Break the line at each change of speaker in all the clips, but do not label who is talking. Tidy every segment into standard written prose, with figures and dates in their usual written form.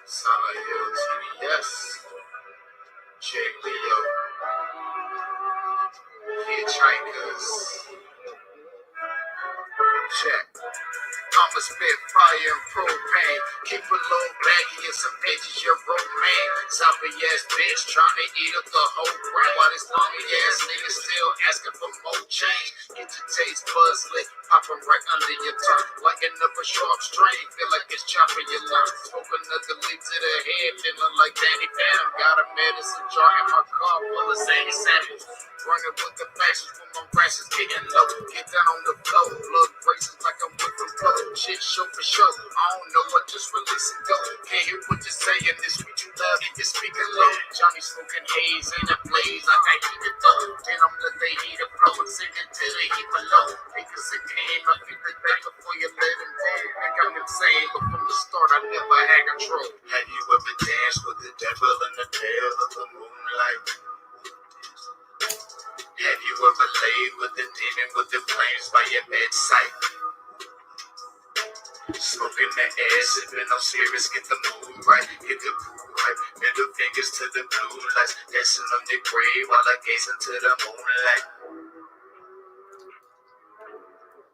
Solid Hill TDS, Jay Leo, Hitchhikers, check. I'ma spit fire and propane. Keep a little baggy and some edges, your romaine. Zombie ass bitch trying to eat up the whole brain. While this lonely ass nigga still asking for more change. Get your taste buds lit, pop 'em right under your tongue. Lighting up a sharp string, feel like it's chopping your lungs. Smoke another leaf to the head, feeling like Danny Phantom. Got a medicine jar in my car full of zany samples. Running with the fashions when my rashes getting low. Get down on the floor, blood braces like I'm with the flow. Shit show for show, I don't know what, just release and go. Can't hear what you're saying, this sweet you love, and you're speaking low. Johnny smoking haze in the blaze like I heat it up. Then I'm let the heat flow and sing it till the heat below. Niggas a game, I feel the day before you let him go. Think I'm insane, but from the start I never had control. Have you ever danced with the devil in the pale of the moonlight? Have you ever laid with the demon with the flames by your bedside? Smoking the air, sipping on spirits, get the mood right, get the groove right. Middle fingers to the blue lights, dancing on your grave while I gaze into the moonlight.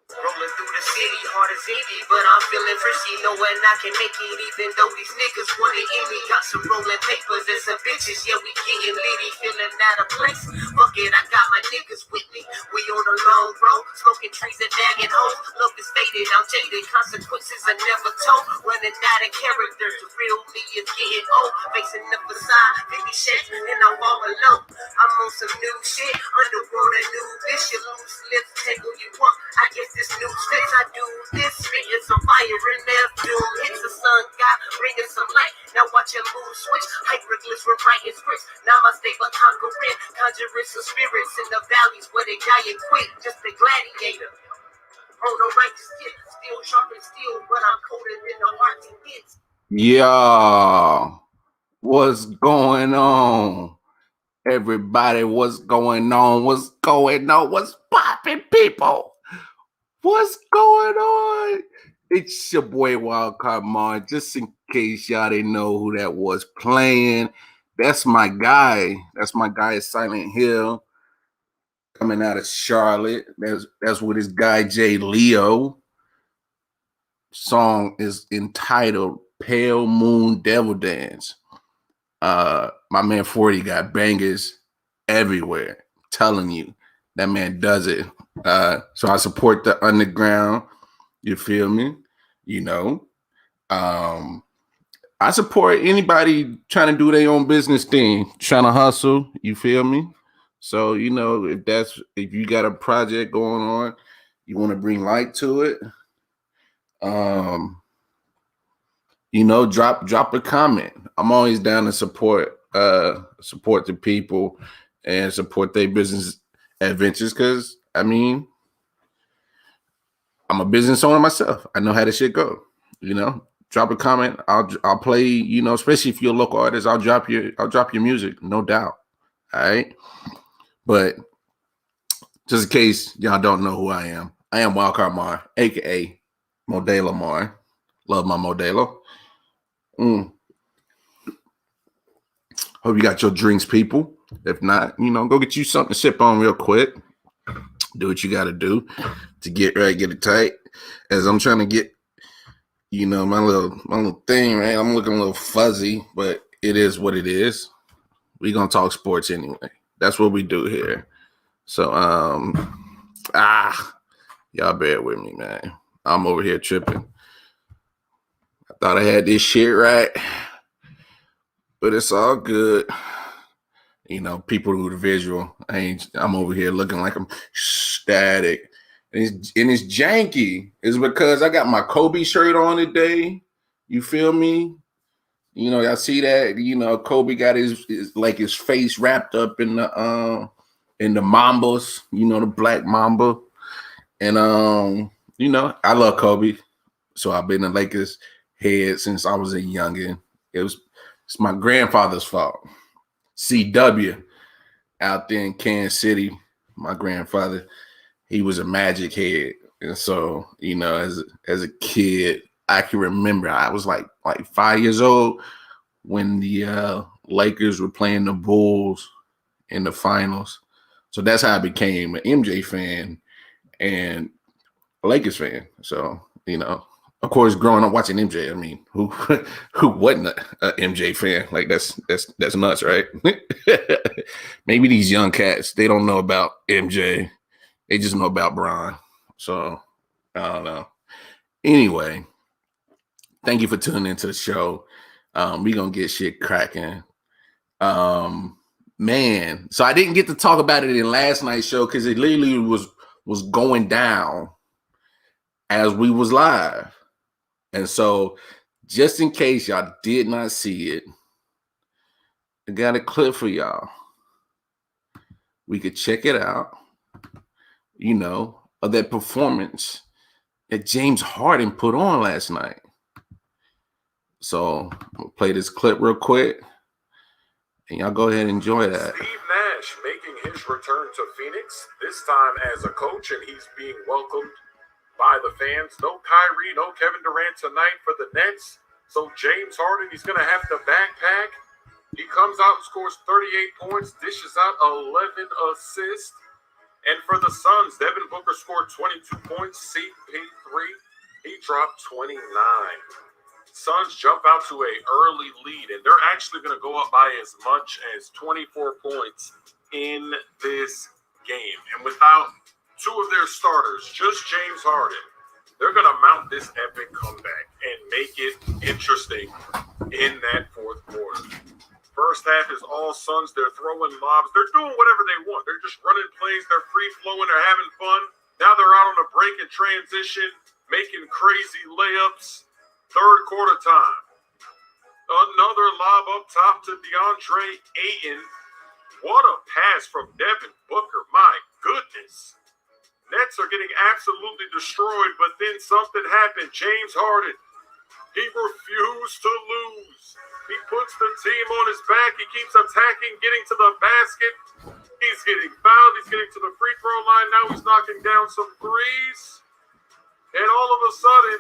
Rolling through the city, hard as any, but I'm feeling frisky, knowing I can make it even though these niggas wanna end me. Got some rolling papers and some bitches, yeah, we getting litty, feeling out of place. Fuck it, I got my niggas with me. We on a long road, smoking trees and dagging hoes. Love is faded, I'm jaded, consequences are never told. Running out of characters, the real me is getting old. Facing the facade, 50 shades, and I'm all alone. I'm on some new shit, underworld and new bitch. You loose lips, tangle you up, I guess this new fix. I do this, spitting some fire in there, doom hits the sun, God, bringing some light. Now watch your mood switch, hyperglyphs, we're writing scripts. Now my stay but conquering, conjuring some spirits in the valleys where they dying quick, just a gladiator. On the righteous kid, still sharp and steel, but I'm colder than the heart he gets.
Yeah, what's going on? Everybody, what's going on? What's going on? What's popping, people? What's going on? It's your boy Wildcard Mar. Just in case y'all didn't know who that was playing, that's my guy. That's my guy, Silent Hill, coming out of Charlotte. That's with his guy Jay Leo. Song is entitled Pale Moon Devil Dance. My man 40 got bangers everywhere. I'm telling you, that man does it. So I support the underground. You feel me? You know, I support anybody trying to do their own business thing, trying to hustle. You feel me? So, you know, if you got a project going on, you want to bring light to it, you know, drop a comment. I'm always down to support the people and support their business adventures, because I mean, I'm a business owner myself. I know how this shit go. You know, drop a comment. I'll play. You know, especially if you're a local artist, I'll drop your music, no doubt. All right, but just in case y'all don't know who I am Wildcard Mar, aka Modelo Mar. Love my Modelo. Hope you got your drinks, people. If not, you know, go get you something to sip on real quick. Do what you got to do to get right, get it tight. As I'm trying to get, you know, my little thing, right? I'm looking a little fuzzy, but it is what it is. We're gonna talk sports anyway. That's what we do here. So, y'all bear with me, man. I'm over here tripping. I thought I had this shit right, but it's all good. You know, people do the visual. I'm over here looking like I'm static. And it's janky. It's because I got my Kobe shirt on today. You feel me? You know, y'all see that? You know, Kobe got his face wrapped up in the Mambas, you know, the black Mamba. And you know, I love Kobe. So I've been a Lakers head since I was a youngin'. It's my grandfather's fault. C.W. out there in Kansas City. My grandfather, he was a Magic head. And so, as a kid, I can remember I was like 5 years old when the Lakers were playing the Bulls in the finals. So that's how I became an MJ fan and a Lakers fan. So, of course, growing up watching MJ, I mean, who wasn't a MJ fan? Like that's nuts, right? Maybe these young cats, they don't know about MJ. They just know about Bron. So I don't know. Anyway, thank you for tuning into the show. We're gonna get shit cracking. Man, so I didn't get to talk about it in last night's show because it literally was going down as we was live. And so just in case y'all did not see it, I got a clip for y'all. We could check it out, of that performance that James Harden put on last night. So I'll play this clip real quick, and y'all go ahead and enjoy that.
Steve Nash making his return to Phoenix, this time as a coach, and he's being welcomed by the fans. No Kyrie, no Kevin Durant tonight for the Nets. So James Harden, he's going to have to backpack. He comes out and scores 38 points, dishes out 11 assists. And for the Suns, Devin Booker scored 22 points, CP3. He dropped 29. Suns jump out to an early lead, and they're actually going to go up by as much as 24 points in this game. And without two of their starters, just James Harden, they're going to mount this epic comeback and make it interesting in that fourth quarter. First half is all Suns. They're throwing lobs. They're doing whatever they want. They're just running plays. They're free-flowing. They're having fun. Now they're out on a break and transition, making crazy layups. Third quarter time. Another lob up top to DeAndre Ayton. What a pass from Devin Booker. My goodness. Nets are getting absolutely destroyed, but then something happened. James Harden, he refused to lose. He puts the team on his back. He keeps attacking, getting to the basket. He's getting fouled. He's getting to the free throw line. Now he's knocking down some threes. And all of a sudden,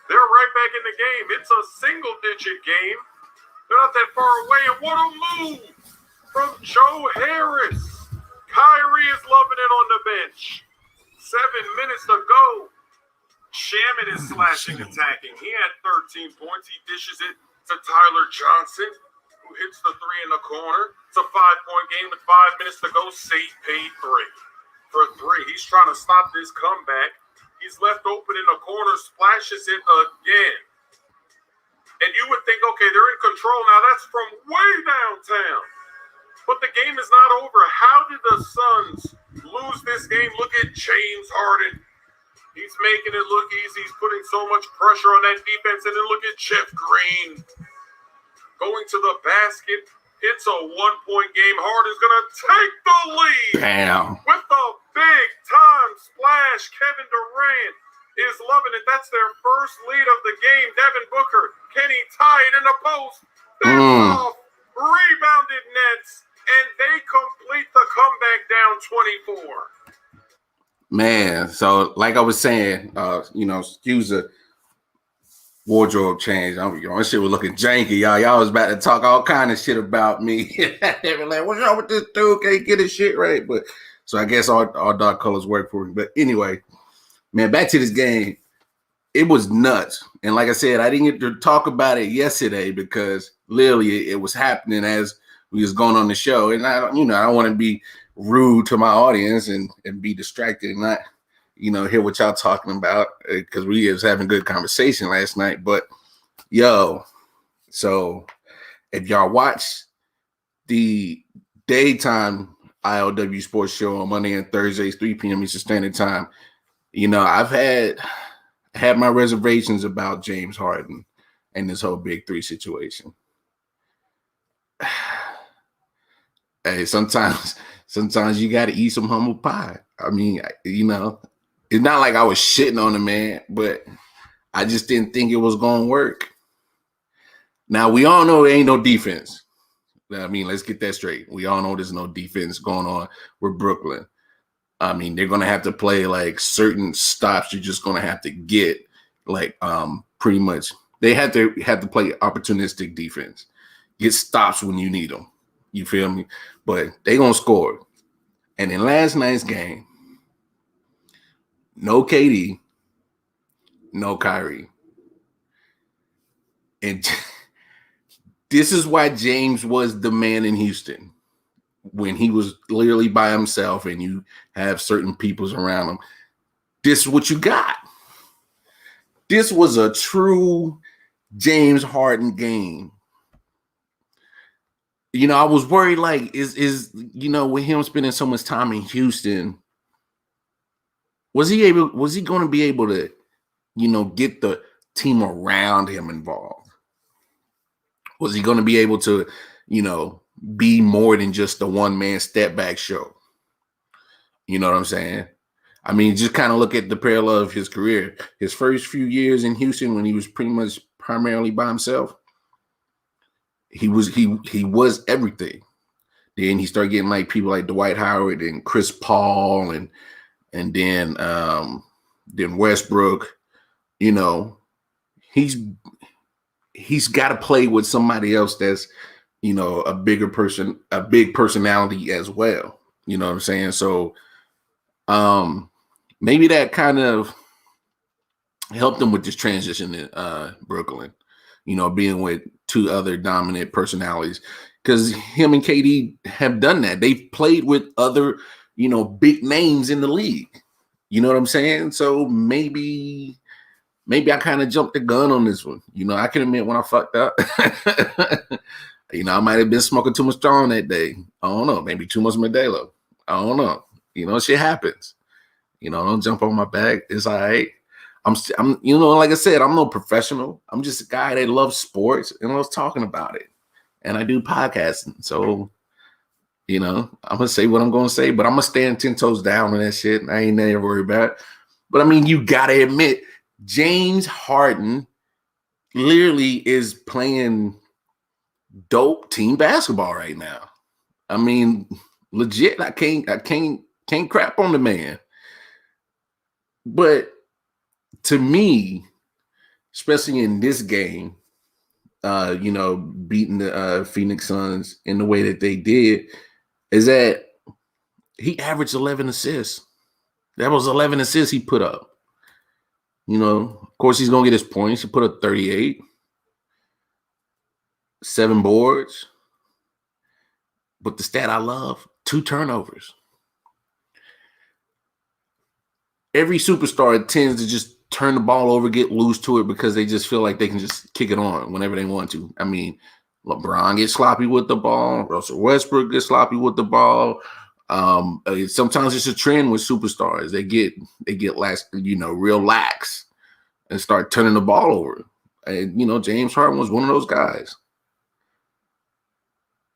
they're right back in the game. It's a single-digit game. They're not that far away. And what a move from Joe Harris. Kyrie is loving it on the bench. 7 minutes to go. Shaman is slashing, attacking. He had 13 points. He dishes it to Tyler Johnson, who hits the three in the corner. It's a 5-point game with 5 minutes to go. Sate paid 3 for 3. He's trying to stop this comeback. He's left open in the corner, splashes it again. And you would think, okay, they're in control now. That's from way downtown. But the game is not over. How did the Suns lose this game? Look at James Harden. He's making it look easy. He's putting so much pressure on that defense. And then look at Jeff Green going to the basket. It's a 1-point game. Harden's going to take the lead.
Damn.
With a big-time splash. Kevin Durant is loving it. That's their first lead of the game. Devin Booker, can he tie it in the post? That's off. Rebounded Nets. And they complete the comeback down 24.
Man, so like I was saying, excuse the wardrobe change. This shit was looking janky, y'all. Y'all was about to talk all kind of shit about me. They were like, what's wrong with this dude? Can't get his shit right. But so I guess all dark colors work for me. But anyway, man, back to this game. It was nuts. And like I said, I didn't get to talk about it yesterday because literally it was happening as we was going on the show. And I don't want to be rude to my audience and be distracted and not, hear what y'all talking about because we was having good conversation last night. But so if y'all watch the daytime I.O.W. sports show on Monday and Thursdays, 3 p.m. Eastern Standard Time, I've had my reservations about James Harden and this whole Big Three situation. Hey, sometimes you got to eat some humble pie. I mean, it's not like I was shitting on the man, but I just didn't think it was going to work. Now, we all know there ain't no defense. I mean, let's get that straight. We all know there's no defense going on with Brooklyn. I mean, they're going to have to play like certain stops. You're just going to have to get like pretty much. They have to play opportunistic defense. Get stops when you need them. You feel me? But they going to score. And in last night's game, no KD, no Kyrie. And this is why James was the man in Houston. When he was literally by himself and you have certain peoples around him, this is what you got. This was a true James Harden game. You know, I was worried, like, is with him spending so much time in Houston, was he going to be able to, get the team around him involved? Was he going to be able to, be more than just the one-man step back show? You know what I'm saying? I mean, just kind of look at the parallel of his career. His first few years in Houston, when he was pretty much primarily by himself, he was everything. Then he started getting like people like Dwight Howard and Chris Paul and then Westbrook. He's got to play with somebody else that's a big personality as well. You know what I'm saying? So maybe that kind of helped him with this transition in Brooklyn, being with two other dominant personalities, because him and KD have done that. They've played with other, big names in the league. You know what I'm saying? So maybe I kind of jumped the gun on this one. I can admit when I fucked up. I might have been smoking too much strong that day. I don't know. Maybe too much Modelo. I don't know. Shit happens. Don't jump on my back. It's all right. I'm like I said, I'm no professional. I'm just a guy that loves sports and loves talking about it. And I do podcasting. So, I'm going to say what I'm going to say, but I'm going to stand 10 toes down on that shit. I ain't never worried about it. But I mean, you got to admit, James Harden literally is playing dope team basketball right now. I mean, legit, I can't crap on the man. But to me, especially in this game, beating the Phoenix Suns in the way that they did, is that he averaged 11 assists. That was 11 assists he put up. Of course, he's going to get his points. He put up 38, 7 boards. But the stat I love, 2 turnovers. Every superstar tends to just turn the ball over, get loose to it because they just feel like they can just kick it on whenever they want to. I mean, LeBron gets sloppy with the ball. Russell Westbrook gets sloppy with the ball. Sometimes it's a trend with superstars. They get lax, real lax and start turning the ball over. And, James Harden was one of those guys.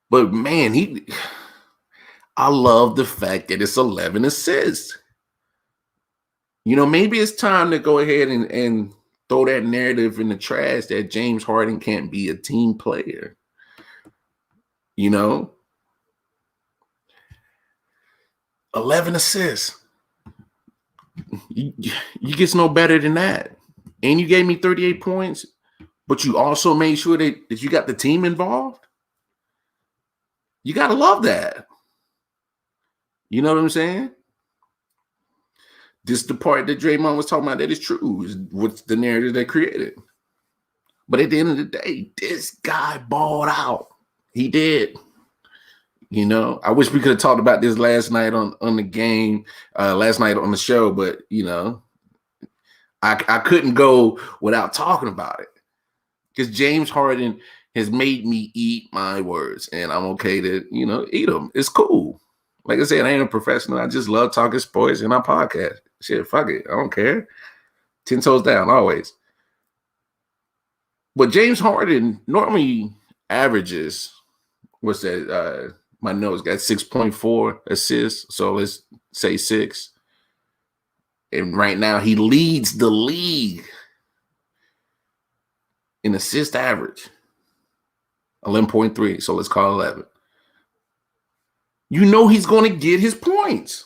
But, man, I love the fact that it's 11 assists. Maybe it's time to go ahead and throw that narrative in the trash that James Harden can't be a team player. 11 assists. You get no better than that. And you gave me 38 points, but you also made sure that you got the team involved. You got to love that. You know what I'm saying? This is the part that Draymond was talking about that is true. Is what's the narrative they created. But at the end of the day, this guy balled out. He did. I wish we could have talked about this last night on the game, last night on the show, but I couldn't go without talking about it. Because James Harden has made me eat my words, and I'm okay to, eat them. It's cool. Like I said, I ain't a professional. I just love talking sports and I podcast. Shit, fuck it. I don't care. 10 toes down, always. But James Harden normally averages, what's that? My notes got 6.4 assists. So let's say 6. And right now he leads the league in assist average. 11.3. So let's call 11. You know he's going to get his points.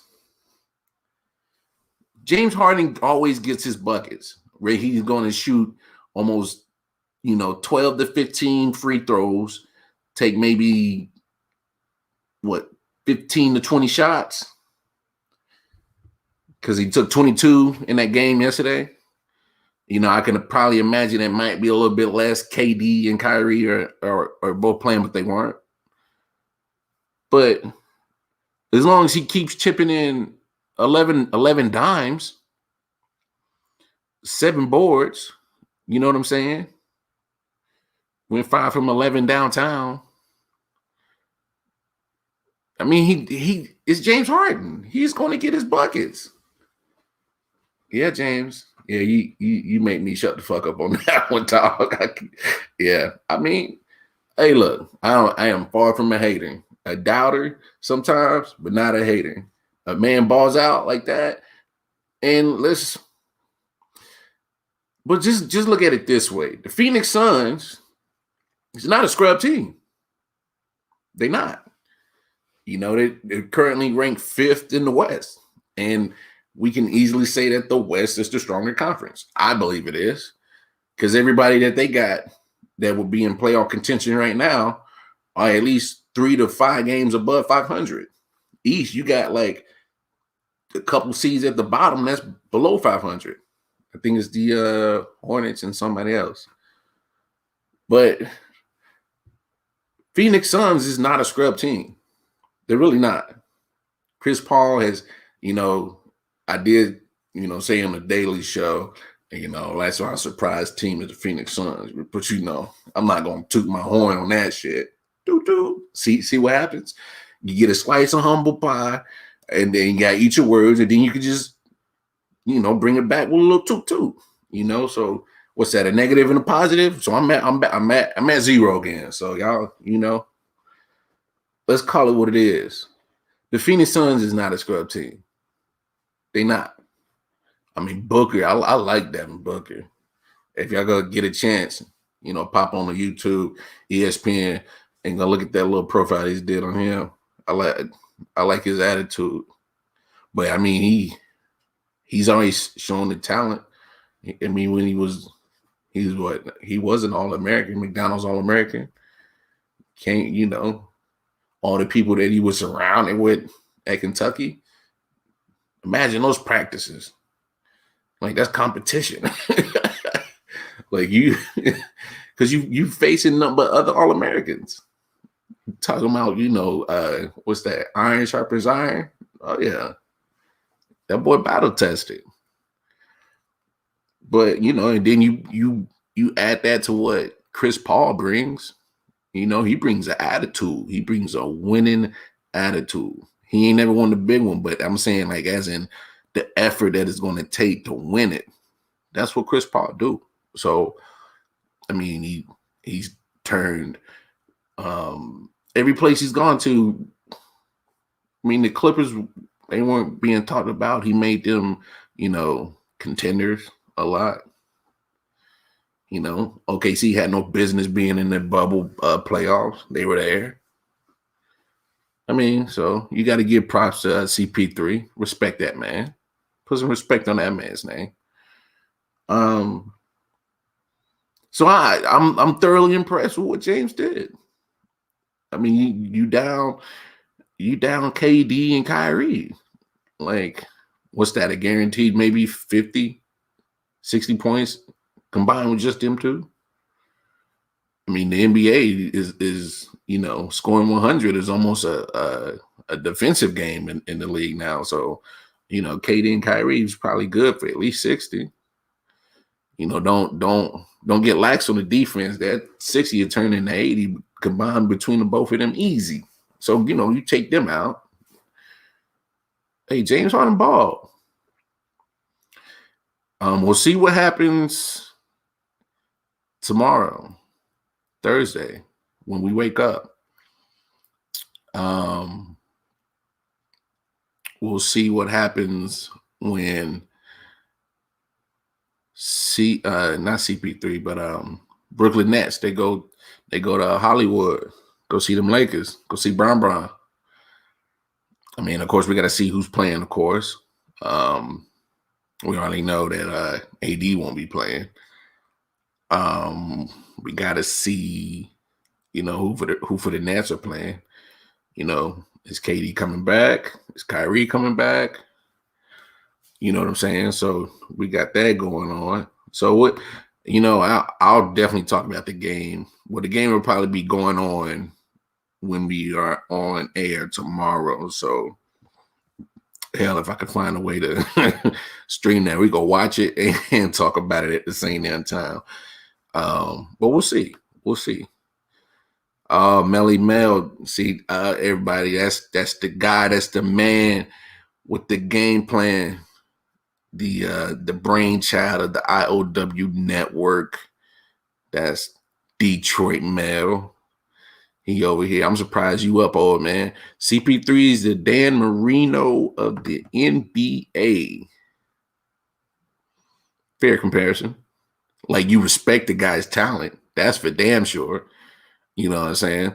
James Harden always gets his buckets where he's going to shoot almost, 12 to 15 free throws, take maybe 15 to 20 shots, because he took 22 in that game yesterday. I can probably imagine it might be a little bit less. KD and Kyrie are both playing, but they weren't. But as long as he keeps chipping in 11 dimes, 7 boards, you know what I'm saying? Went 5 from 11 downtown. I mean, he it's James Harden. He's going to get his buckets. Yeah, James. Yeah, you make me shut the fuck up on that one, dog. Yeah, I mean, hey, look, I am far from a hater, a doubter sometimes, but not a hater. A man balls out like that, and but just look at it this way: the Phoenix Suns is not a scrub team. They're not. They're currently ranked 5th in the West, and we can easily say that the West is the stronger conference. I believe it is, because everybody that they got that would be in playoff contention right now are at least 3 to 5 games above 500. East, you got like a couple seeds at the bottom that's below 500. I think it's the Hornets and somebody else. But Phoenix Suns is not a scrub team. They're really not. Chris Paul has, I did, say on the Daily Show, that's why I surprised team is the Phoenix Suns. But I'm not gonna toot my horn on that shit. See what happens? You get a slice of humble pie, and then you gotta eat your words, and then you can just, bring it back with a little toot. So what's that? A negative and a positive? So I'm at 0 again. So y'all, let's call it what it is. The Phoenix Suns is not a scrub team. They not. I mean, Booker, I like Devin Booker. If y'all go get a chance, pop on the YouTube, ESPN, and go look at that little profile he did on him. I like his attitude. But I mean, he's always shown the talent. I mean, when he was an All-American, McDonald's All-American. All the people that he was surrounded with at Kentucky. Imagine those practices. Like, that's competition. Like, because you facing nothing but other All-Americans. Talking about, what's that? Iron sharpens iron? Oh, yeah. That boy battle tested. But, and then you add that to what Chris Paul brings. He brings an attitude. He brings a winning attitude. He ain't never won the big one, but I'm saying, like, as in the effort that it's going to take to win it. That's what Chris Paul do. So, I mean, he's turned every place he's gone to. I mean, the Clippers, they weren't being talked about. He made them, contenders a lot. OKC had no business being in the bubble playoffs. They were there. I mean, so you got to give props to CP3. Respect that man. Put some respect on that man's name. So I'm thoroughly impressed with what James did. I mean, you down KD and Kyrie. Like, what's that? A guaranteed maybe 50, 60 points combined with just them two? I mean, the NBA is scoring 100 is almost a defensive game in the league now. So, KD and Kyrie is probably good for at least 60. Don't get lax on the defense. That 60 will turn into 80 combined between the both of them easy. So, you take them out. Hey, James Harden ball. We'll see what happens tomorrow, Thursday, when we wake up. We'll see what happens when not CP3, but Brooklyn Nets, they go They go to Hollywood, go see them Lakers, go see Bron. I mean, of course, we got to see who's playing, of course. We already know that AD won't be playing. We got to see, who for the Nets are playing. Is KD coming back? Is Kyrie coming back? You know what I'm saying? So we got that going on. So what, I'll definitely talk about the game. Well, the game will probably be going on when we are on air tomorrow. So hell, if I could find a way to stream that, we go watch it and talk about it at the same damn time. But we'll see. We'll see. Melly Mel, see, everybody, that's the guy, that's the man with the game plan, the brainchild of the I.O.W network. That's Detroit Mel. He over here. I'm surprised you up, old man. CP3 is the Dan Marino of the NBA. Fair comparison. Like, you respect the guy's talent. That's for damn sure. You know what I'm saying?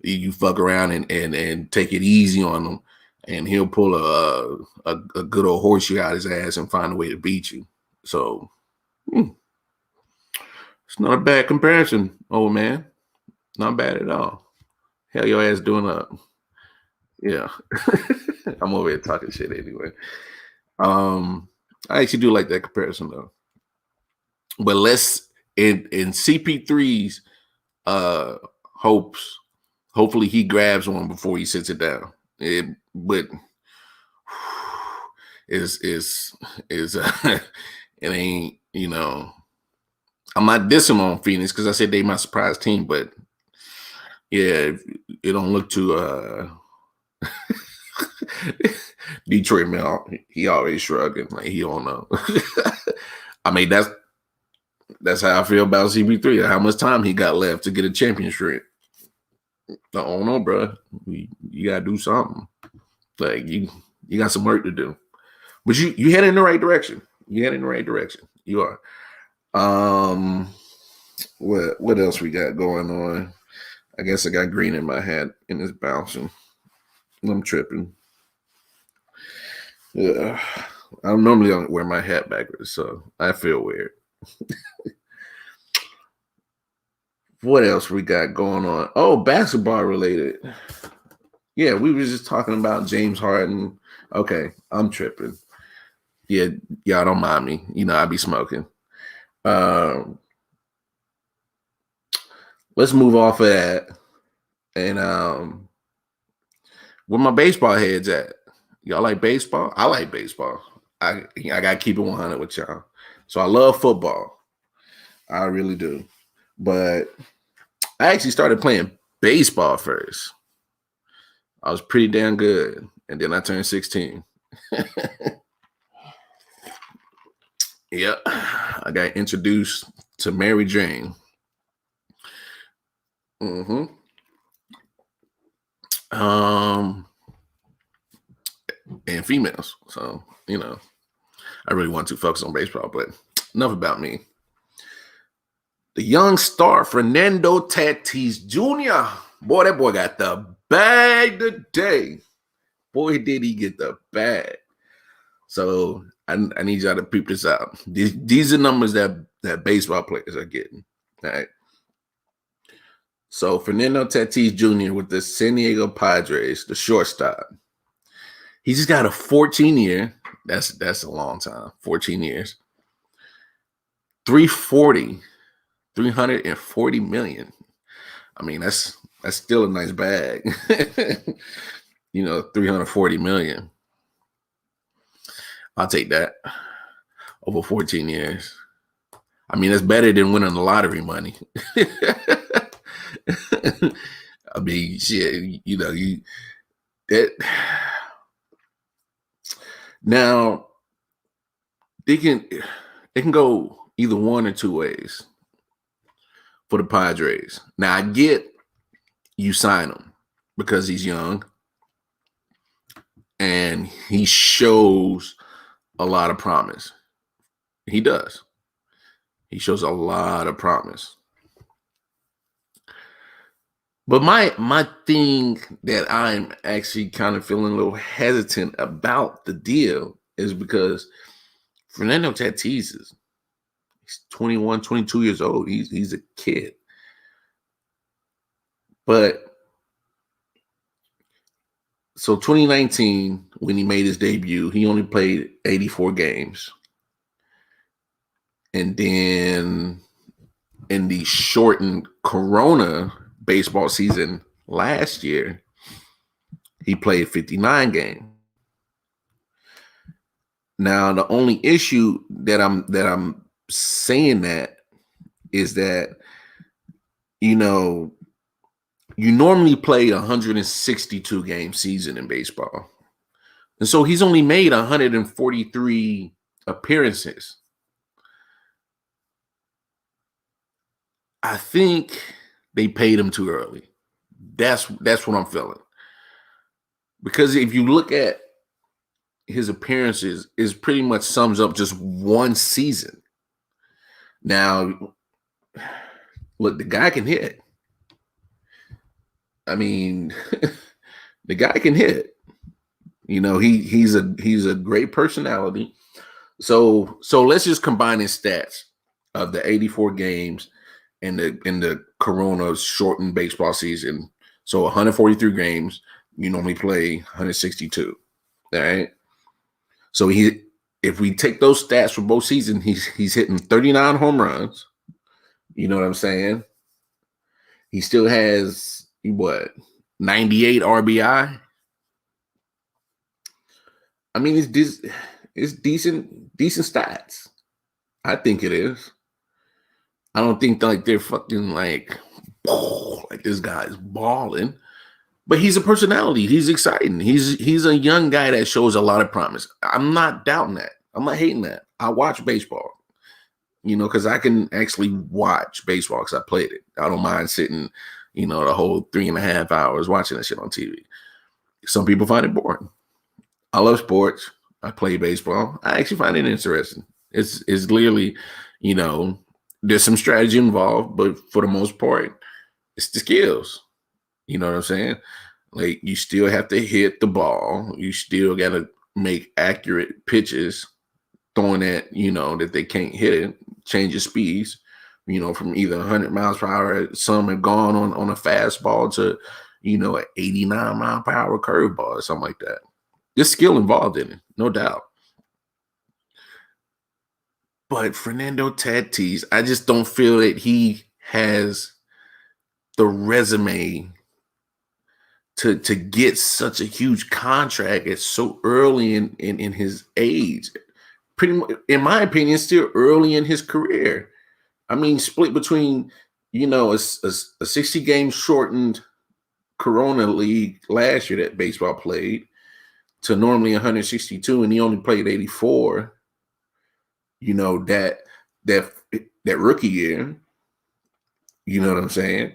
You fuck around and take it easy on him, and he'll pull a good old horseshoe out his ass and find a way to beat you. So it's not a bad comparison, old man. Not bad at all. Hell, your ass doing up. Yeah. I'm over here talking shit anyway. I actually do like that comparison though. But let's in CP3's hopes, hopefully he grabs one before he sits it down. But it ain't, I'm not dissing on Phoenix because I said they my surprise team, but yeah, it don't look too Detroit Mel, he always shrugging like he don't know. I mean, that's how I feel about CP3. How much time he got left to get a championship? I don't know, bro. You gotta do something. Like you got some work to do, but you head in the right direction. You head in the right direction. You are. What else we got going on? I guess I got green in my hat and it's bouncing. I'm tripping. Yeah, I normally don't wear my hat backwards, so I feel weird. What else we got going on? Oh, basketball related. Yeah, we were just talking about James Harden. Okay, I'm tripping. Yeah, y'all don't mind me. I be smoking. Let's move off of that. And where my baseball heads at? Y'all like baseball? I like baseball. I gotta keep it 100 with y'all. So I love football. I really do. But I actually started playing baseball first. I was pretty damn good. And then I turned 16. Yep. I got introduced to Mary Jane. And females. So, I really want to focus on baseball, but enough about me. The young star, Fernando Tatis Jr. Boy, that boy got the bag today. Boy, did he get the bag. So I need y'all to peep this out. These are numbers that baseball players are getting. All right. So Fernando Tatis Jr. with the San Diego Padres, the shortstop. He just got a 14-year. That's a long time. 14 years. 340 million. I mean, that's still a nice bag. 340 million. I'll take that over 14 years. I mean, that's better than winning the lottery money. I mean, shit, that. Now it can go either one or two ways for the Padres. Now I get you sign him because he's young and he shows a lot of promise. He does. He shows a lot of promise. But my thing that I'm actually kind of feeling a little hesitant about the deal is because Fernando Tatis he's 21, 22 years old. He's a kid. But so 2019, when he made his debut, he only played 84 games. And then in the shortened Corona baseball season last year, he played 59 games. Now, the only issue that I'm saying that is that, you know, you normally play 162 game season in baseball. And so he's only made 143 appearances. I think they paid him too early. That's what I'm feeling. Because if you look at his appearances, it pretty much sums up just one season. Now, look, the guy can hit. I mean, the guy can hit. You know, he's a great personality. So let's just combine his stats of the 84 games in the Corona shortened baseball season. So 143 games, you normally play 162. All right. So if we take those stats for both seasons, he's hitting 39 home runs. You know what I'm saying? He still has 98 RBI. I mean, it's decent stats. I think it is. I don't think like they're fucking like this guy's balling, but he's a personality. He's exciting. He's a young guy that shows a lot of promise. I'm not doubting that. I'm not hating that. I watch baseball, you know, because I can actually watch baseball because I played it. I don't mind sitting, you know, the whole 3.5 hours watching that shit on TV. Some people find it boring. I love sports. I play baseball. I actually find it interesting. It's clearly, you know, there's some strategy involved, but for the most part, it's the skills. You know what I'm saying? Like, you still have to hit the ball. You still got to make accurate pitches, throwing at, you know, that they can't hit it, change your speeds, you know, from either 100 miles per hour, some have gone on a fastball to, you know, an 89 mile per hour curveball or something like that. There's skill involved in it, no doubt. But Fernando Tatis, I just don't feel that he has the resume to get such a huge contract at so early in his age. Pretty much, in my opinion, still early in his career. I mean, split between, you know, a 60 game shortened Corona League last year that baseball played to normally 162, and he only played 84. You know, that rookie year. You know what I'm saying?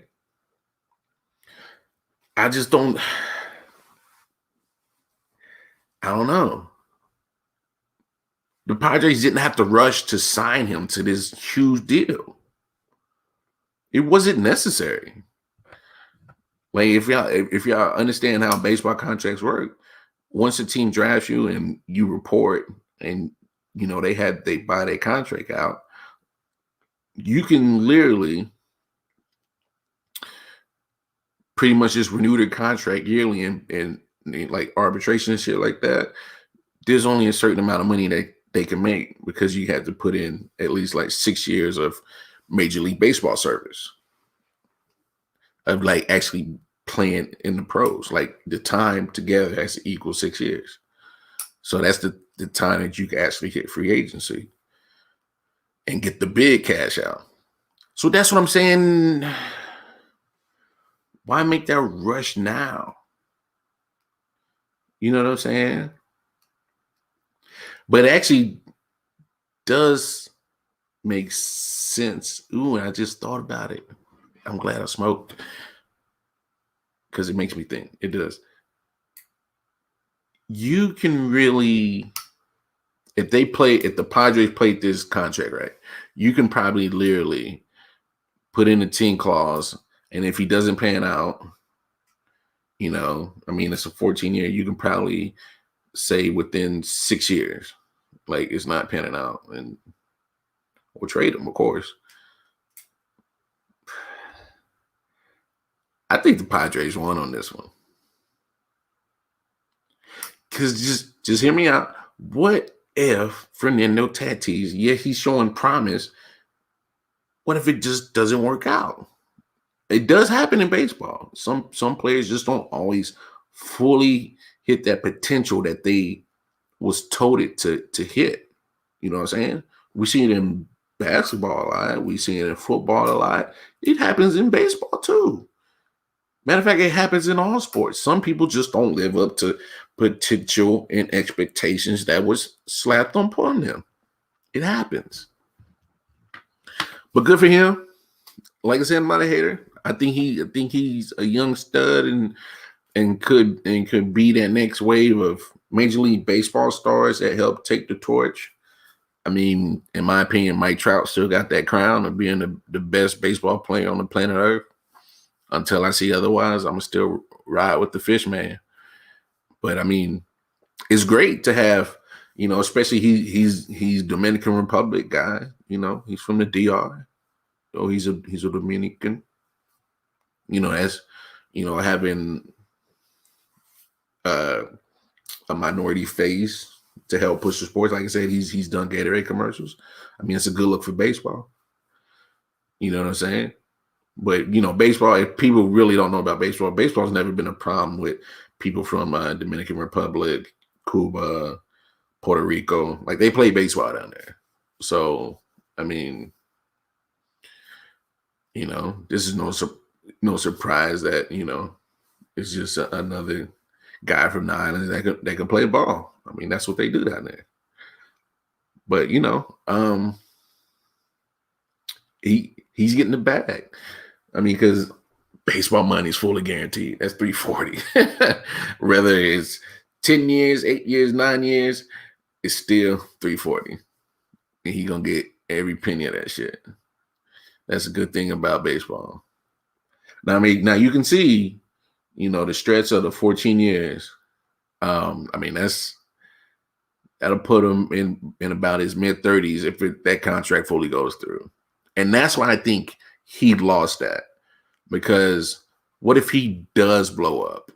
I don't know. The Padres didn't have to rush to sign him to this huge deal. It wasn't necessary. Like, if y'all understand how baseball contracts work, once a team drafts you and you report and, you know, they buy their contract out, you can literally pretty much just renew their contract yearly and like arbitration and shit like that. There's only a certain amount of money that they can make because you have to put in at least like 6 years of Major League Baseball service, of like actually playing in the pros. Like, the time together has to equal 6 years. So that's the time that you can actually hit free agency and get the big cash out. So that's what I'm saying. Why make that rush now? You know what I'm saying? But it actually does make sense. Ooh, and I just thought about it. I'm glad I smoked because it makes me think. It does. You can really, if the Padres played this contract right, you can probably literally put in a team clause And if he doesn't pan out, you know, I mean, it's a 14-year. You can probably say within 6 years, like it's not panning out, and we'll trade him, of course. I think the Padres won on this one. Because just hear me out. What if Fernando Tatis, yeah, he's showing promise. What if it just doesn't work out? It does happen in baseball. Some players just don't always fully hit that potential that they was told it to hit. You know what I'm saying? We see it in basketball a lot. We see it in football a lot. It happens in baseball too. Matter of fact, it happens in all sports. Some people just don't live up to potential and expectations that was slapped upon them. It happens. But good for him. Like I said, I'm not a hater. I think he's a young stud and could be that next wave of Major League Baseball stars that help take the torch. I mean, in my opinion, Mike Trout still got that crown of being the best baseball player on the planet Earth. Until I see otherwise, I'm gonna still ride with the fish man. But I mean, it's great to have, you know, especially he's Dominican Republic guy. You know, he's from the DR. So he's a Dominican. You know, as you know, having a minority face to help push the sports. Like I said, he's done Gatorade commercials. I mean, it's a good look for baseball. You know what I'm saying? But, you know, baseball, if people really don't know about baseball, baseball's never been a problem with people from Dominican Republic, Cuba, Puerto Rico. Like, they play baseball down there. So, I mean, you know, this is no surprise that, you know, it's just another guy from the islands that can play ball. I mean, that's what they do down there. But, you know, he's getting the bag. I mean, because baseball money is fully guaranteed. That's $340. Whether it's 10 years, 8 years, 9 years, it's still $340. And he's going to get every penny of that shit. That's a good thing about baseball. Now, I mean, now you can see, you know, the stretch of the 14 years. I mean, that'll put him in about his mid-30s if that contract fully goes through. And that's why I think he lost that, because what if he does blow up?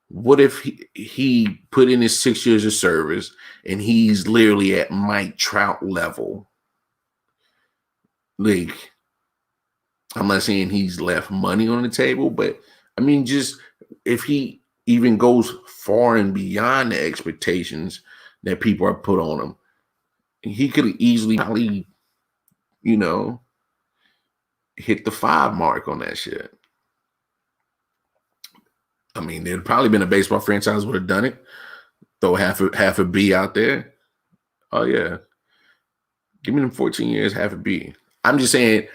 What if he put in his 6 years of service and he's literally at Mike Trout level? Like, I'm not saying he's left money on the table, but I mean, just if he even goes far and beyond the expectations that people are put on him, he could easily probably, you know, hit the 5 mark on that shit. I mean, there'd probably been a baseball franchise would have done it. Throw half a B out there. Oh yeah, give me them 14 years, half a B. I'm just saying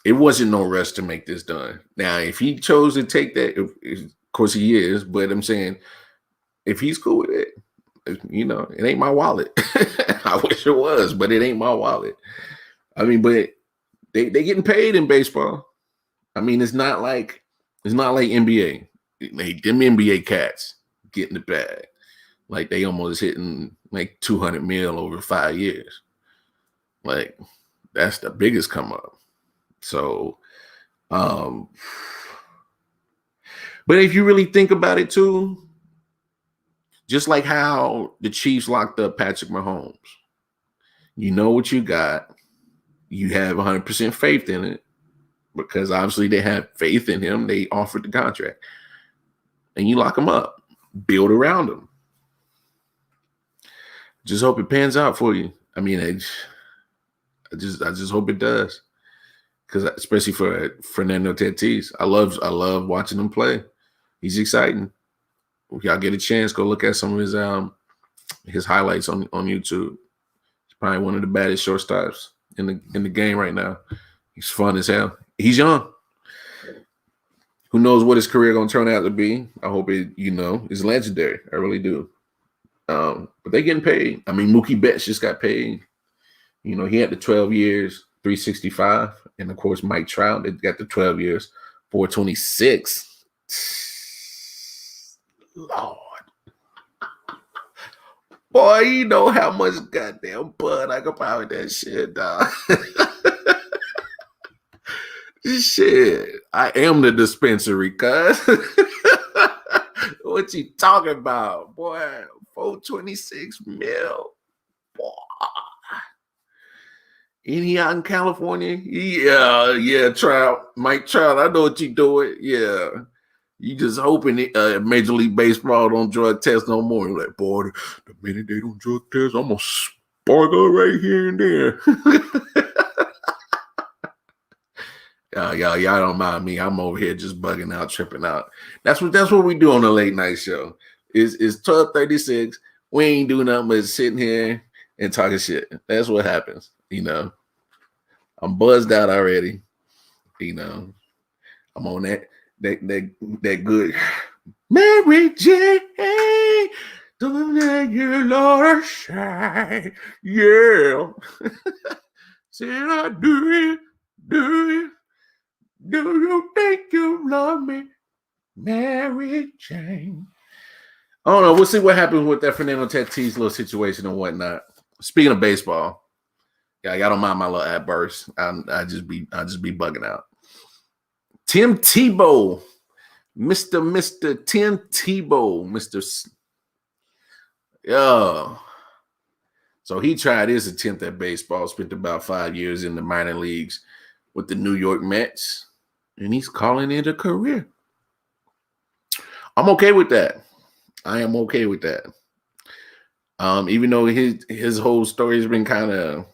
it wasn't no rush to make this done. Now, if he chose to take that, of course he is. But I'm saying if he's cool with it, you know, it ain't my wallet. I wish it was, but it ain't my wallet. I mean, but they getting paid in baseball. I mean, it's not like NBA. Like them NBA cats getting the bag. Like they almost hitting like 200 mil over 5 years. Like that's the biggest come up. So, but if you really think about it too, just like how the Chiefs locked up Patrick Mahomes, you know what you got. You have 100% faith in it because obviously they have faith in him. They offered the contract, and you lock him up, build around him. Just hope it pans out for you. I mean, I just hope it does, because especially for Fernando Tatis, I love watching him play. He's exciting. If y'all get a chance, go look at some of his highlights on YouTube. He's probably one of the baddest shortstops in the game right now. He's fun as hell. He's young. Who knows what his career gonna turn out to be? I hope it, you know, is legendary. I really do. But they getting paid. I mean, Mookie Betts just got paid. You know, he had the 12 years, 365, and of course Mike Trout got the 12 years, 426. Lord. Boy, you know how much goddamn bud I could buy with that shit, dog. Shit. I am the dispensary, cuz. What you talking about, boy? 426 mil. Boy. Any out in California? Yeah, Trout. Mike Trout, I know what you doing. Yeah. You just hoping Major League Baseball don't drug test no more. You're like, boy, the minute they don't drug test, I'm going to sparkle right here and there. Y'all don't mind me. I'm over here just bugging out, tripping out. That's what we do on the late night show. It's 12:36. We ain't doing nothing but sitting here and talking shit. That's what happens. You know, I'm buzzed out already. You know, I'm on that good Mary Jane. Don't let your Lord shine. Yeah. Said I do it. Do you think you love me, Mary Jane? I don't know. We'll see what happens with that Fernando Tatis little situation and whatnot. Speaking of baseball, y'all don't mind my little ad burst. I just be bugging out. Tim Tebow, Mr. Tim Tebow, So he tried his attempt at baseball. Spent about 5 years in the minor leagues with the New York Mets. And he's calling it a career. I'm okay with that. I am okay with that. Even though his whole story has been kind of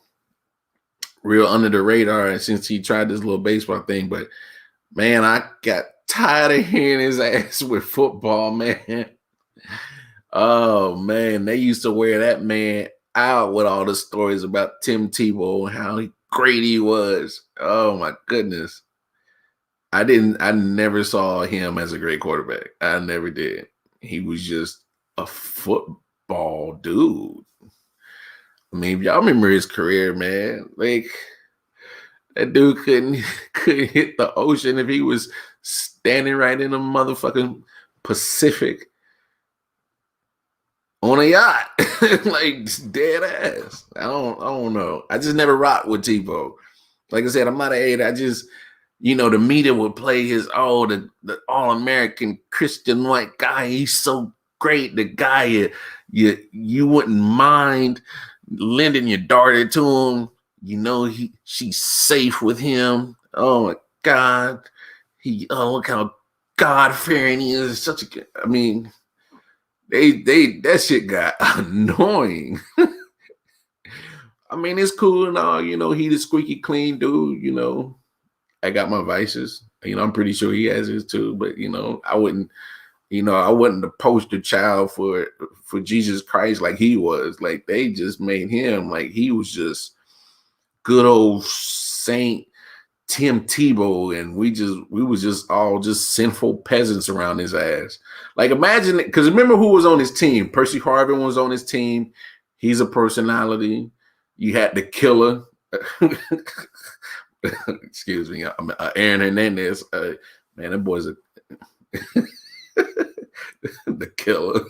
real under the radar since he tried this little baseball thing. But, man, I got tired of hearing his ass with football, man. Oh, man, they used to wear that man out with all the stories about Tim Tebow and how great he was. Oh, my goodness. I never saw him as a great quarterback. I never did. He was just a football dude. I mean, y'all remember his career, man. Like, that dude couldn't hit the ocean if he was standing right in the motherfucking Pacific on a yacht. Like, dead ass. I don't know. I just never rocked with Tebow. Like I said, I'm not an hater. I just, you know, the media would play his, the all-American Christian white guy. He's so great. The guy you wouldn't mind lending your daughter to him. You know, she's safe with him. Oh my God. Look how God-fearing he is. That shit got annoying. I mean, it's cool and all, you know, he the squeaky clean dude, you know. I got my vices. You know, I'm pretty sure he has his too, but you know, I wasn't the poster child for Jesus Christ like he was. Like they just made him like he was just good old Saint Tim Tebow, and we was just all just sinful peasants around his ass. Like imagine it, because remember who was on his team? Percy Harvin was on his team. He's a personality. You had the killer. Excuse me, Aaron Hernandez. Man, that boy's the killer.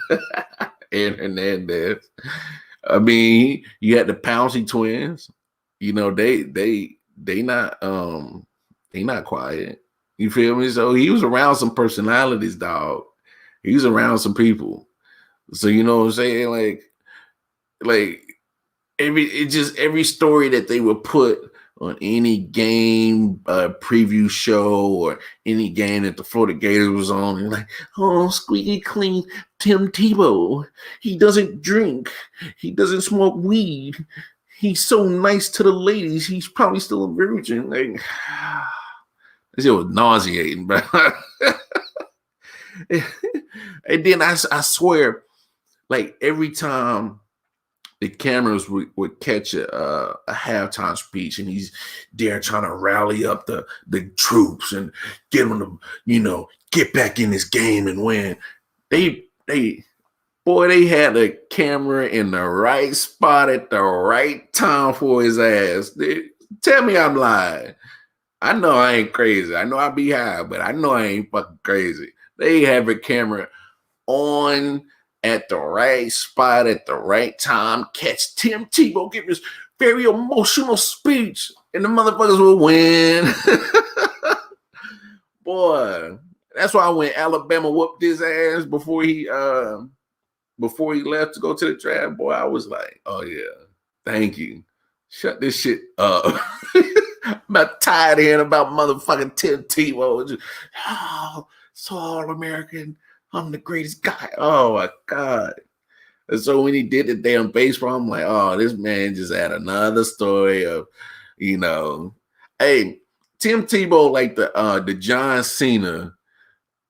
Aaron Hernandez. I mean, you had the Pouncey twins. You know, they not quiet. You feel me? So he was around some personalities, dog. He was around some people. So you know what I'm saying? Like every story that they would put on any game preview show or any game that the Florida Gators was on, and like, oh, squeaky clean Tim Tebow. He doesn't drink. He doesn't smoke weed. He's so nice to the ladies. He's probably still a virgin. Like, this shit was nauseating, bro. And then I swear, like every time the cameras would catch a halftime speech, and he's there trying to rally up the troops and get them to, you know, get back in this game and win. They had the camera in the right spot at the right time for his ass. Tell me I'm lying. I know I ain't crazy. I know I be high, but I know I ain't fucking crazy. They have a camera on at the right spot at the right time. Catch Tim Tebow give his very emotional speech, and the motherfuckers will win. Boy, that's why when Alabama whooped his ass before he left to go to the draft, boy, I was like, oh yeah, thank you. Shut this shit up. I'm not tired of hearing about motherfucking Tim Tebow. Oh, so all-American. I'm the greatest guy. Oh my God. And so when he did the damn baseball, I'm like, oh, this man just had another story of, hey, Tim Tebow, like the John Cena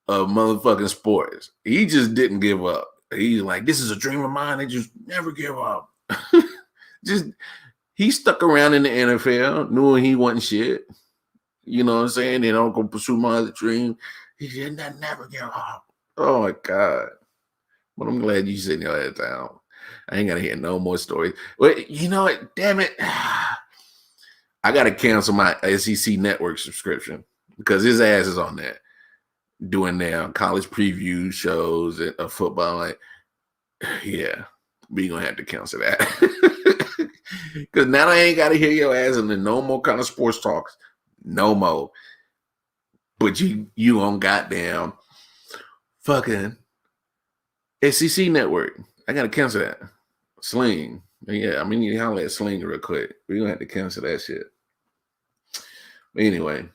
of motherfucking sports. He just didn't give up. He's like, this is a dream of mine. I just never give up. He stuck around in the NFL, knowing he wasn't shit. You know what I'm saying? They don't go pursue my other dream. He did not never give up. Oh my God. But I'm glad you sitting your ass down. I ain't gotta hear no more stories. But you know what? Damn it. I gotta cancel my SEC network subscription because his ass is on there doing their college preview shows and football. Like, yeah, we gonna have to cancel that. Because now I ain't gotta hear your ass in the no more kind of sports talks. No more. But you on goddamn fucking SEC network. I gotta cancel that. Sling. Yeah, I mean, you holler at Sling real quick. We're gonna have to cancel that shit. But anyway.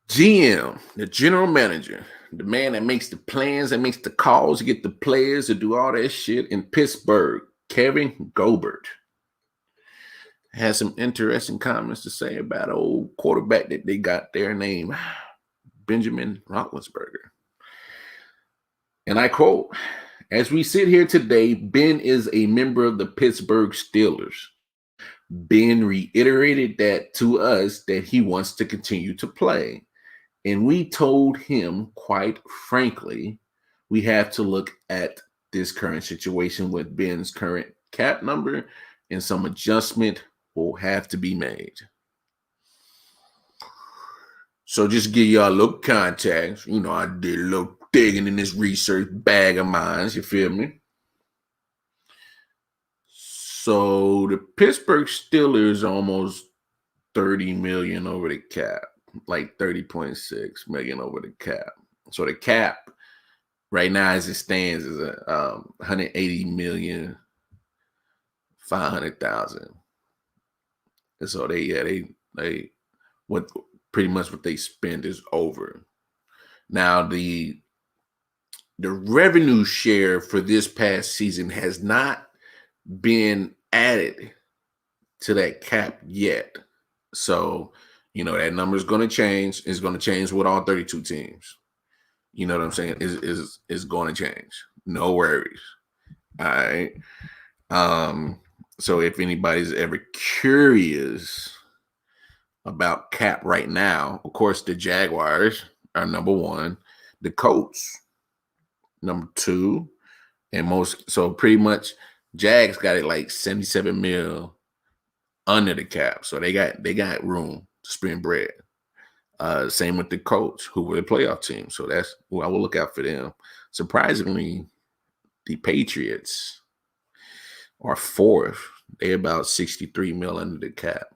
GM, the general manager, the man that makes the plans, that makes the calls, to get the players to do all that shit in Pittsburgh, Kevin Gobert, has some interesting comments to say about an old quarterback that they got there named Benjamin Roethlisberger. And I quote, as we sit here today, Ben is a member of the Pittsburgh Steelers. Ben reiterated that to us that he wants to continue to play. And we told him, quite frankly, we have to look at this current situation with Ben's current cap number, and some adjustment will have to be made. So just give y'all a little context. I did a little digging in this research bag of mine, you feel me? So the Pittsburgh Steelers almost 30 million over the cap, like 30.6 million over the cap. So the cap right now as it stands is 180 million 500,000. And so they what pretty much what they spend is over. Now the revenue share for this past season has not been added to that cap yet. So, that number is going to change. It's going to change with all 32 teams. You know what I'm saying? Is going to change. No worries. All right. So if anybody's ever curious about cap right now, of course, the Jaguars are number one, the Colts number two, and so pretty much Jags got it like 77 mil under the cap. So they got room to spend bread. Same with the Colts, who were the playoff team. So that's who I will look out for them. Surprisingly, the Patriots are fourth. They're about 63 mil under the cap.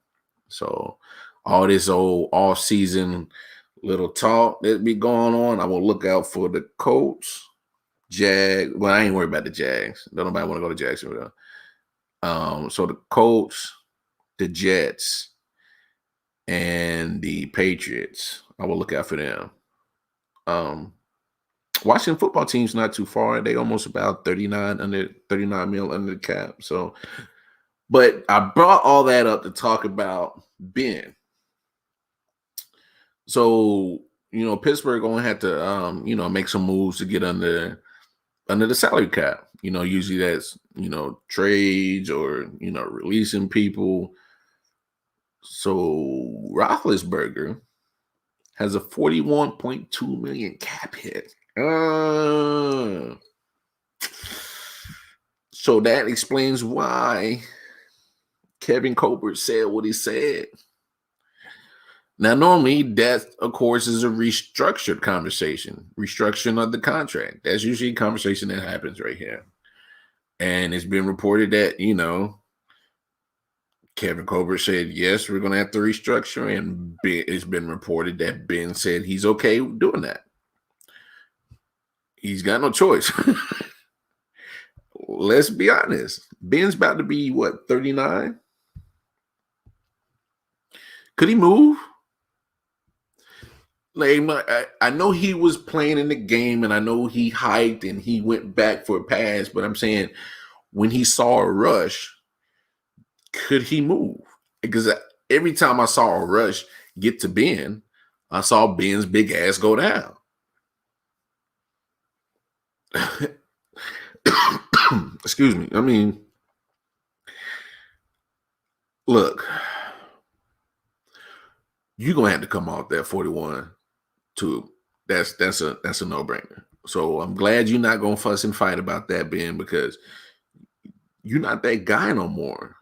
So all this old off-season little talk that be going on, I will look out for the Colts, Well, I ain't worried about the Jags. Don't nobody want to go to Jacksonville. So the Colts, the Jets, and the Patriots, I will look out for them. Washington football team's not too far. They almost about 39 mil under the cap. So, but I brought all that up to talk about Ben. So, Pittsburgh gonna have to make some moves to get under the salary cap. Usually that's trades or releasing people. So Roethlisberger has a 41.2 million cap hit. So that explains why Kevin Colbert said what he said. Now, normally that, of course, is a restructured conversation, restructuring of the contract. That's usually a conversation that happens right here. And it's been reported that, Kevin Colbert said, yes, we're going to have to restructure. And it's been reported that Ben said he's okay with doing that. He's got no choice. Let's be honest. Ben's about to be, 39? Could he move? Like, I know he was playing in the game, and I know he hiked and he went back for a pass, but I'm saying when he saw a rush, could he move? Because every time I saw a rush get to Ben, I saw Ben's big ass go down. Excuse me. I mean, look, you're gonna have to come off that 41 too. That's a no-brainer. So I'm glad you're not gonna fuss and fight about that, Ben, because you're not that guy no more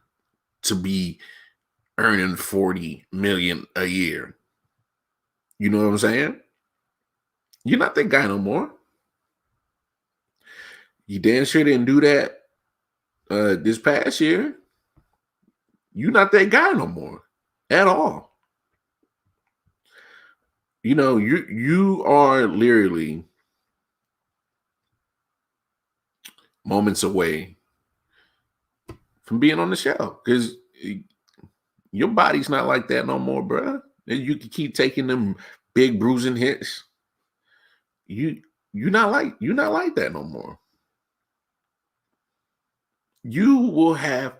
to be earning $40 million a year. You know what I'm saying? You're not that guy no more. You damn sure didn't do that this past year. You're not that guy no more at all. You are literally moments away from being on the show, because your body's not like that no more, bro. You can keep taking them big bruising hits. You're not like that no more. You will have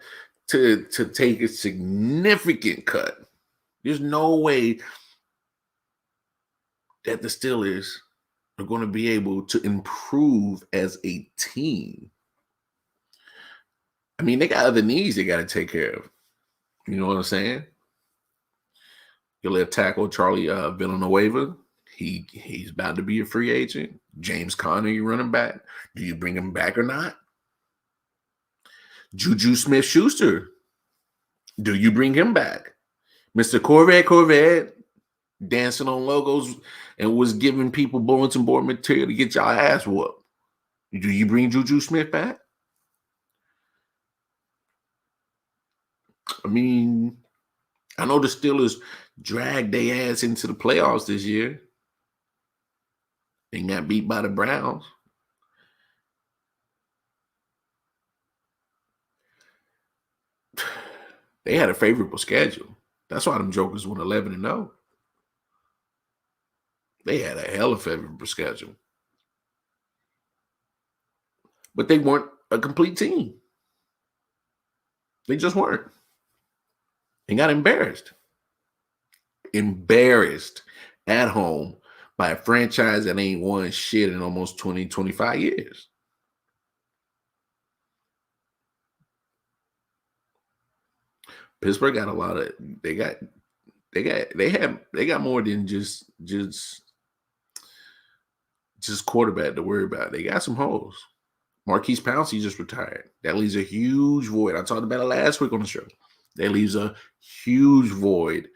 to take a significant cut. There's no way that the Steelers are going to be able to improve as a team. I mean, they got other needs they got to take care of. You know what I'm saying? Your left tackle, Charlie Villanueva, he's about to be a free agent. James Conner, you running back. Do you bring him back or not? Juju Smith-Schuster, do you bring him back? Mr. Corvette, dancing on logos and was giving people bulletin board material to get y'all ass whooped. Do you bring Juju Smith back? I mean, I know the Steelers dragged their ass into the playoffs this year and got beat by the Browns. They had a favorable schedule. That's why them jokers went 11-0. They had a hell of a favorable schedule. But they weren't a complete team. They just weren't. And got embarrassed. Embarrassed at home by a franchise that ain't won shit in almost 20, 25 years. Pittsburgh got a lot of they got more than just quarterback to worry about. They got some holes. Marquise Pouncey just retired. That leaves a huge void. I talked about it last week on the show. That leaves a huge void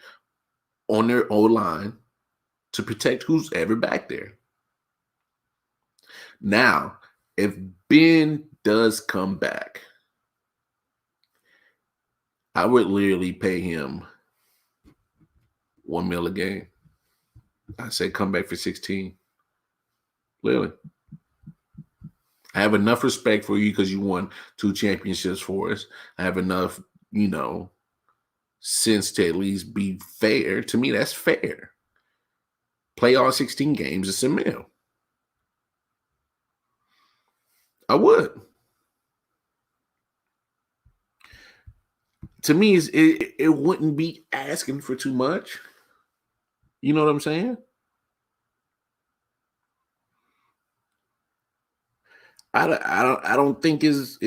on their O-line to protect who's ever back there. Now, if Ben does come back, I would literally pay him $1 million a game. I say come back for 16. Literally. I have enough respect for you because you won 2 championships for us. I have enough, sense to at least be fair. To me, that's fair. Play all 16 games, it's $1 million. I would. To me, it wouldn't be asking for too much. You know what I'm saying? I don't think is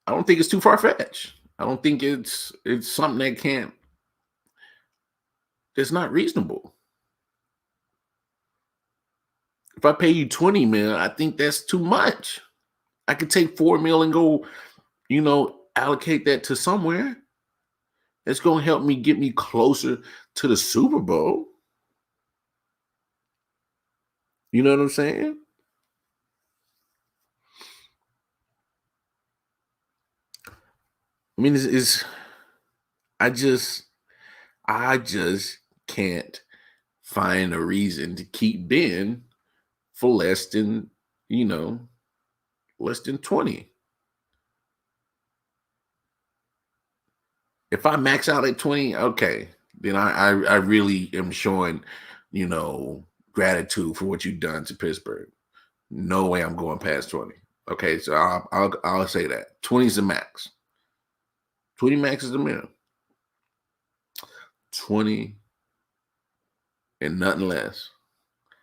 I don't think it's too far-fetched. I don't think it's something that's not reasonable. If I pay you $20 million, I think that's too much. I could take $4 million and go allocate that to somewhere. It's going to help me get me closer to the Super Bowl. You know what I'm saying? I mean, I just can't find a reason to keep Ben for less than 20. If I max out at 20, okay, then I really am showing, gratitude for what you've done to Pittsburgh. No way I'm going past 20. Okay, so I'll say that 20 is the max. 20 max is the minimum. 20 and nothing less.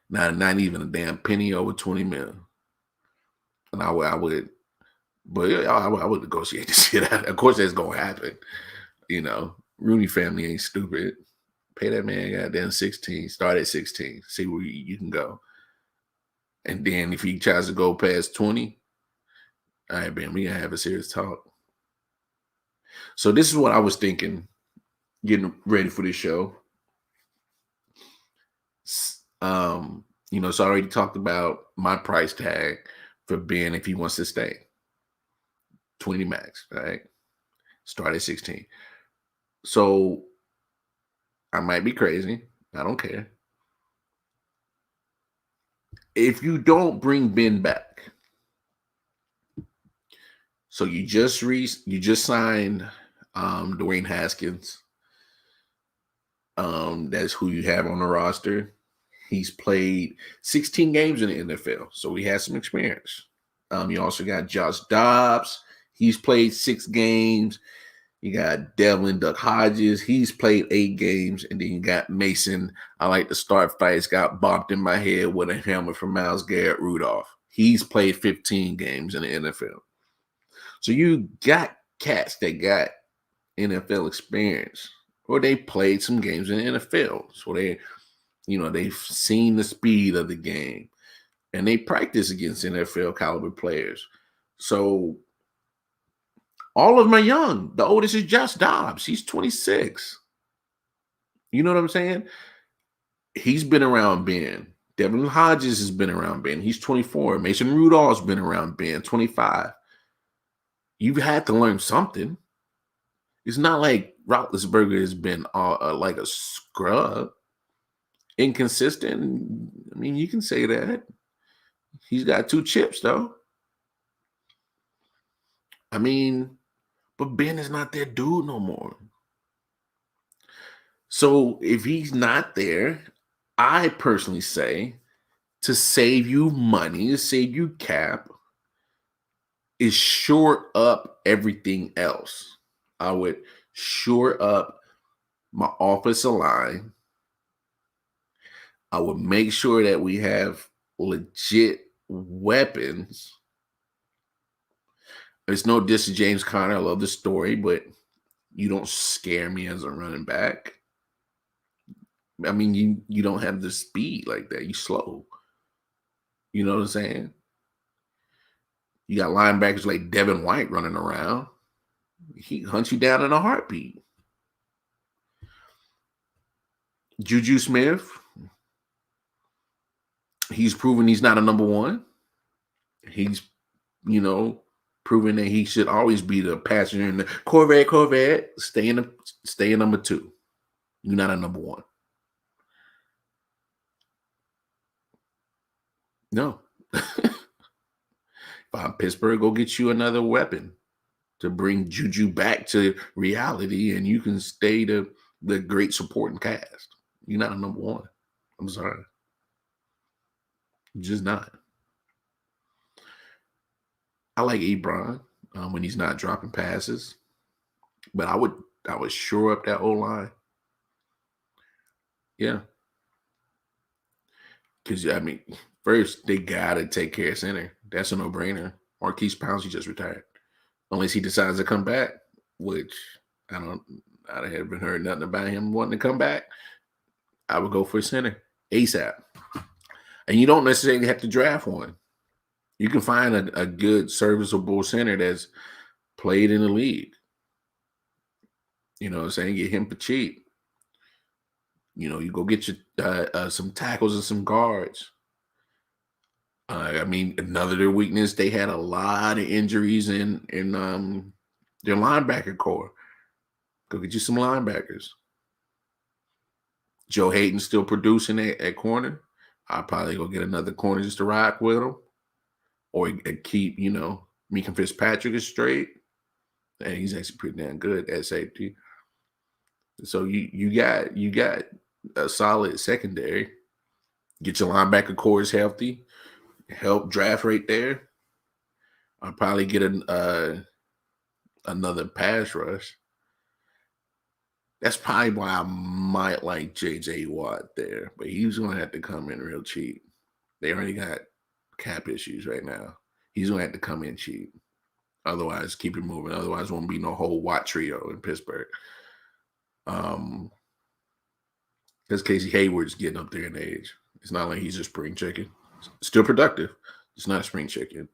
Not even a damn penny over 20 mil. And I would, but yeah, I would negotiate this shit out. Of course, that's gonna happen. Rooney family ain't stupid. Pay that man goddamn 16. Start at 16. See where you can go. And then if he tries to go past 20, all right, man, we gonna have a serious talk. So this is what I was thinking, getting ready for this show. So I already talked about my price tag for Ben if he wants to stay. 20 max, right? Start at 16. So I might be crazy. I don't care. If you don't bring Ben back, so you just signed Dwayne Haskins. That's who you have on the roster. He's played 16 games in the NFL, so he has some experience. You also got Josh Dobbs. He's played 6 games. You got Devlin Duck Hodges. He's played 8 games. And then you got Mason. I like to start fights. Got bopped in my head with a helmet from Myles Garrett Rudolph. He's played 15 games in the NFL. So you got cats that got NFL experience, or they played some games in the NFL. So they've seen the speed of the game, and they practice against NFL caliber players. So all of them are young. The oldest is Josh Dobbs. He's 26. You know what I'm saying? He's been around Ben. Devlin Hodges has been around Ben. He's 24. Mason Rudolph's been around Ben, 25. You've had to learn something. It's not like Roethlisberger has been like a scrub. Inconsistent. I mean, you can say that. He's got 2 chips, though. I mean, but Ben is not that dude no more. So if he's not there, I personally say, to save you money, to save you cap, is shore up everything else. I would shore up my offensive line. I would make sure that we have legit weapons. There's no diss to James Conner. I love the story, but you don't scare me as a running back. I mean, you don't have the speed like that. You slow. You know what I'm saying? You got linebackers like Devin White running around. He hunts you down in a heartbeat. Juju Smith, he's proven he's not a number 1. He's, proven that he should always be the passenger in the Corvette. Stay in number 2. You're not a number 1. No. If I'm Pittsburgh, go get you another weapon to bring Juju back to reality, and you can stay the great supporting cast. You're not a number 1. I'm sorry. You're just not. I like Ebron when he's not dropping passes, but I would shore up that O-line. Yeah. Because, first, they got to take care of center. That's a no-brainer. Marquise Pouncey just retired. Unless he decides to come back, which I haven't heard nothing about him wanting to come back. I would go for center ASAP. And you don't necessarily have to draft one. You can find a good serviceable center that's played in the league. You know what I'm saying? Get him for cheap. You know, you go get your some tackles and some guards. I mean, another their weakness, they had a lot of injuries in their linebacker core. Go get you some linebackers. Joe Hayden's still producing at corner. I'll probably go get another corner just to rock with him. Or keep, you know, Meekin Fitzpatrick is straight. And he's actually pretty damn good at safety. So you got a solid secondary. Get your linebacker cores healthy. Help draft right there. I'll probably get another pass rush. That's probably why I might like J.J. Watt there, but he's going to have to come in real cheap. They already got cap issues right now. He's going to have to come in cheap. Otherwise, keep it moving. Otherwise, won't be no whole Watt trio in Pittsburgh. Because Casey Hayward's getting up there in age. It's not like he's a spring chicken. Still productive. It's not a spring chicken.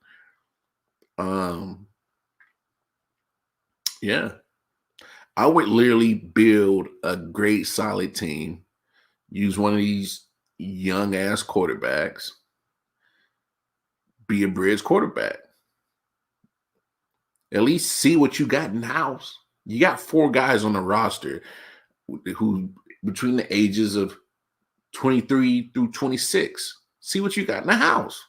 Yeah. I would literally build a great solid team. Use one of these young ass quarterbacks. Be a bridge quarterback. At least see what you got in the house. You got 4 guys on the roster who between the ages of 23 through 26. See what you got in the house.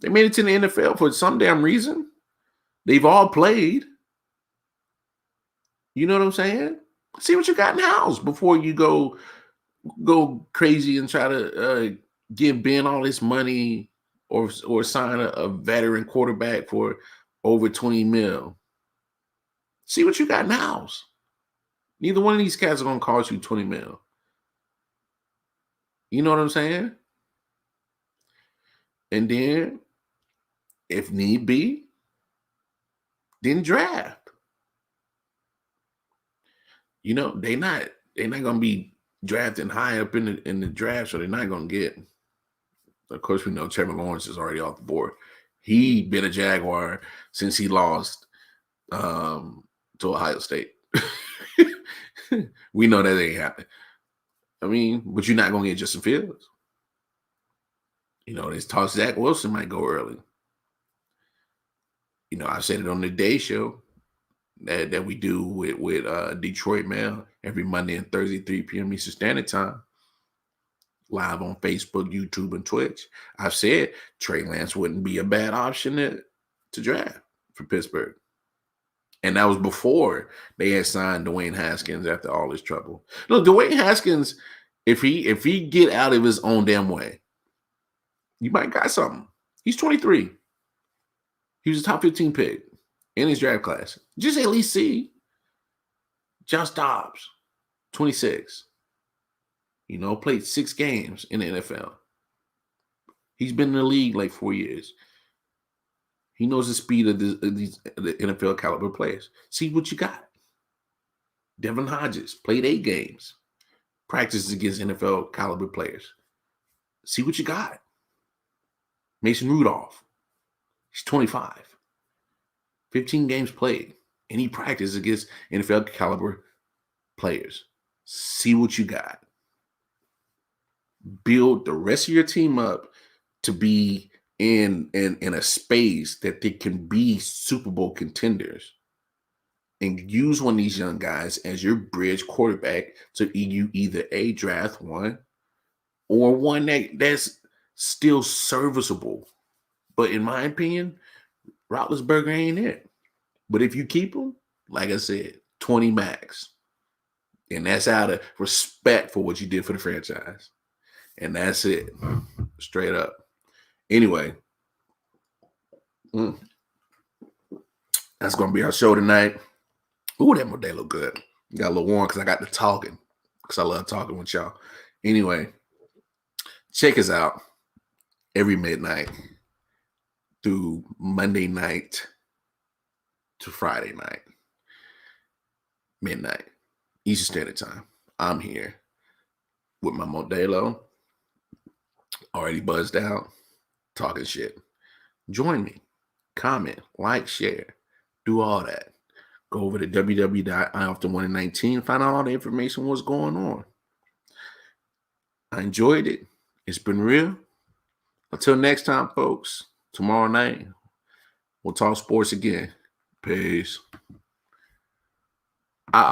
They made it to the NFL for some damn reason. They've all played. You know what I'm saying? See what you got in the house before you go crazy and try to give Ben all this money or sign a veteran quarterback for over 20 mil. See what you got in the house. Neither one of these cats are going to cost you 20 mil. You know what I'm saying? And then, if need be, then draft. You know, they're not gonna be drafting high up in the draft, so they're not gonna get. Of course, we know Trevor Lawrence is already off the board. He been a Jaguar since he lost to Ohio State. We know that ain't happening. I mean, but you're not gonna get Justin Fields. You know, this talks Zach Wilson might go early. You know, I said it on the Day Show that we do with Detroit Mail every Monday and Thursday, 3 p.m. Eastern Standard Time. Live on Facebook, YouTube, and Twitch. I've said Trey Lance wouldn't be a bad option to draft for Pittsburgh. And that was before they had signed Dwayne Haskins after all this trouble. Look, Dwayne Haskins, if he get out of his own damn way, you might got something. He's 23. He was a top 15 pick in his draft class. Just at least see. Josh Dobbs, 26. You know, played 6 games in the NFL. He's been in the league like 4 years. He knows the speed of the NFL caliber players. See what you got. Devin Hodges played 8 games. Practices against NFL caliber players. See what you got. Mason Rudolph. He's 25. 15 games played. And he practiced against NFL caliber players. See what you got. Build the rest of your team up to be in a space that they can be Super Bowl contenders, and use one of these young guys as your bridge quarterback to you either a draft one or one that's still serviceable. But in my opinion, Roethlisberger ain't it. But if you keep him, like I said, 20 max. And that's out of respect for what you did for the franchise. And that's it. Straight up. Anyway, that's going to be our show tonight. Ooh, that Modelo look good. Got a little warm because I got to talking. Because I love talking with y'all. Anyway, check us out every midnight through Monday night to Friday night. Midnight. Eastern Standard Time. I'm here with my Modelo. Already buzzed out. Talking shit. Join me. comment, like, share, do all that. Go over to www.I.O.W, find out all the information what's going on. I enjoyed it. It's been real. Until next time, folks, tomorrow night, we'll talk sports again. Peace.